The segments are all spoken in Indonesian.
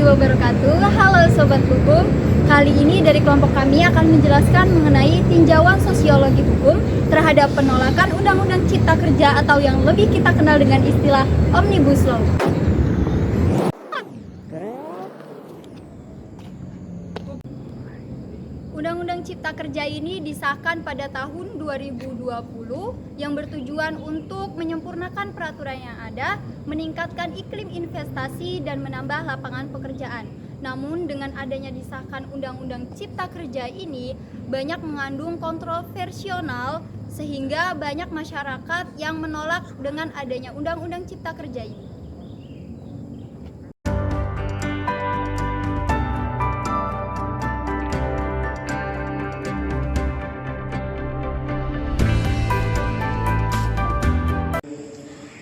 warahmatullahi wabarakatuh. Halo Sobat Hukum, kali ini dari kelompok kami akan menjelaskan mengenai tinjauan sosiologi hukum terhadap penolakan Undang-Undang Cipta Kerja atau yang lebih kita kenal dengan istilah Omnibus Law. Undang-Undang Cipta Kerja ini disahkan pada tahun 2020 yang bertujuan untuk menyempurnakan peraturan yang ada, meningkatkan iklim investasi dan menambah lapangan pekerjaan. Namun dengan adanya disahkan Undang-Undang Cipta Kerja ini banyak mengandung kontroversial sehingga banyak masyarakat yang menolak dengan adanya Undang-Undang Cipta Kerja ini.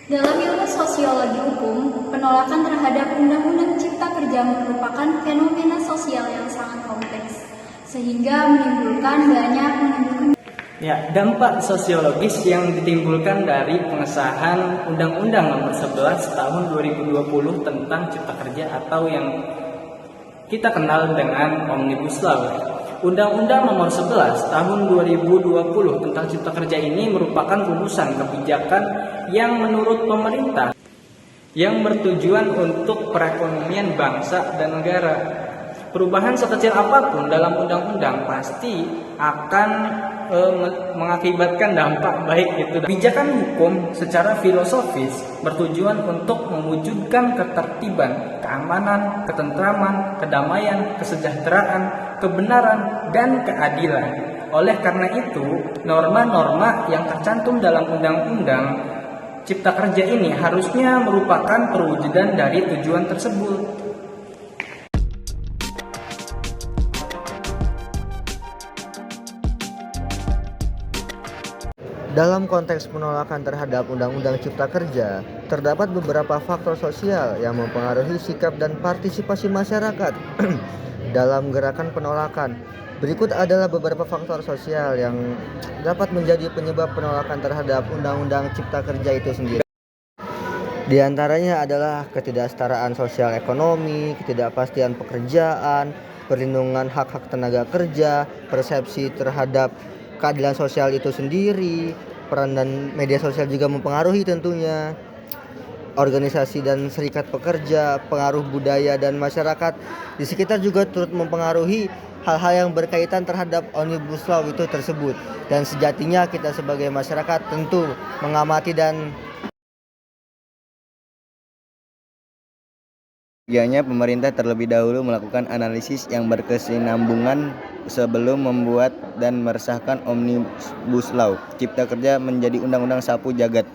Dalam ilmu sosiologi hukum, penolakan terhadap Undang-Undang Cipta Kerja merupakan fenomena sosial yang sangat kompleks, sehingga menimbulkan dampak sosiologis yang ditimbulkan dari pengesahan Undang-Undang Nomor 11 Tahun 2020 tentang Cipta Kerja atau yang kita kenal dengan Omnibus Law. Undang-Undang Nomor 11 Tahun 2020 tentang Cipta Kerja ini merupakan rumusan kebijakan yang menurut pemerintah yang bertujuan untuk perekonomian bangsa dan negara. Perubahan sekecil apapun dalam undang-undang pasti akan mengakibatkan dampak baik itu. Kebijakan hukum secara filosofis bertujuan untuk mewujudkan ketertiban, keamanan, ketentraman, kedamaian, kesejahteraan, kebenaran, dan keadilan. Oleh karena itu, norma-norma yang tercantum dalam Undang-Undang Cipta Kerja ini harusnya merupakan perwujudan dari tujuan tersebut. Dalam konteks penolakan terhadap Undang-Undang Cipta Kerja, terdapat beberapa faktor sosial yang mempengaruhi sikap dan partisipasi masyarakat dalam gerakan penolakan. Berikut adalah beberapa faktor sosial yang dapat menjadi penyebab penolakan terhadap Undang-Undang Cipta Kerja itu sendiri. Di antaranya adalah ketidaksetaraan sosial ekonomi, ketidakpastian pekerjaan, perlindungan hak-hak tenaga kerja, persepsi terhadap keadilan sosial itu sendiri, peran dan media sosial juga mempengaruhi tentunya, organisasi dan serikat pekerja, pengaruh budaya dan masyarakat di sekitar juga turut mempengaruhi hal-hal yang berkaitan terhadap Omnibus Law itu tersebut. Dan sejatinya kita sebagai masyarakat tentu mengamati dan Sebaiknya pemerintah terlebih dahulu melakukan analisis yang berkesinambungan sebelum membuat dan meresahkan Omnibus Law Cipta Kerja menjadi undang-undang sapu jagat,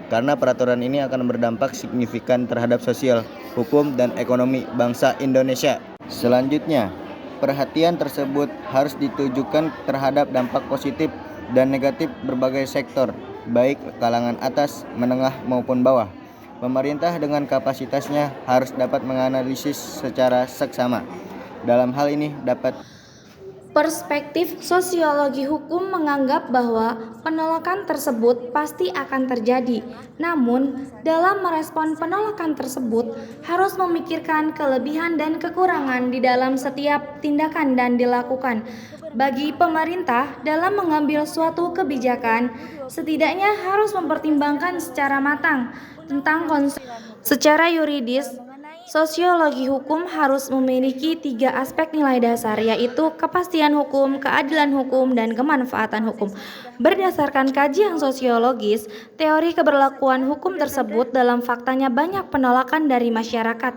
karena peraturan ini akan berdampak signifikan terhadap sosial, hukum, dan ekonomi bangsa Indonesia. Selanjutnya, perhatian tersebut harus ditujukan terhadap dampak positif dan negatif berbagai sektor, baik kalangan atas, menengah, maupun bawah. Pemerintah dengan kapasitasnya harus dapat menganalisis secara seksama. Dalam hal ini dapat perspektif sosiologi hukum menganggap bahwa penolakan tersebut pasti akan terjadi. Namun, dalam merespon penolakan tersebut harus memikirkan kelebihan dan kekurangan di dalam setiap tindakan dan dilakukan. Bagi pemerintah dalam mengambil suatu kebijakan, setidaknya harus mempertimbangkan secara matang tentang konsep. Secara yuridis, sosiologi hukum harus memiliki 3 aspek nilai dasar, yaitu kepastian hukum, keadilan hukum, dan kemanfaatan hukum. Berdasarkan kajian sosiologis, teori keberlakuan hukum tersebut dalam faktanya banyak penolakan dari masyarakat.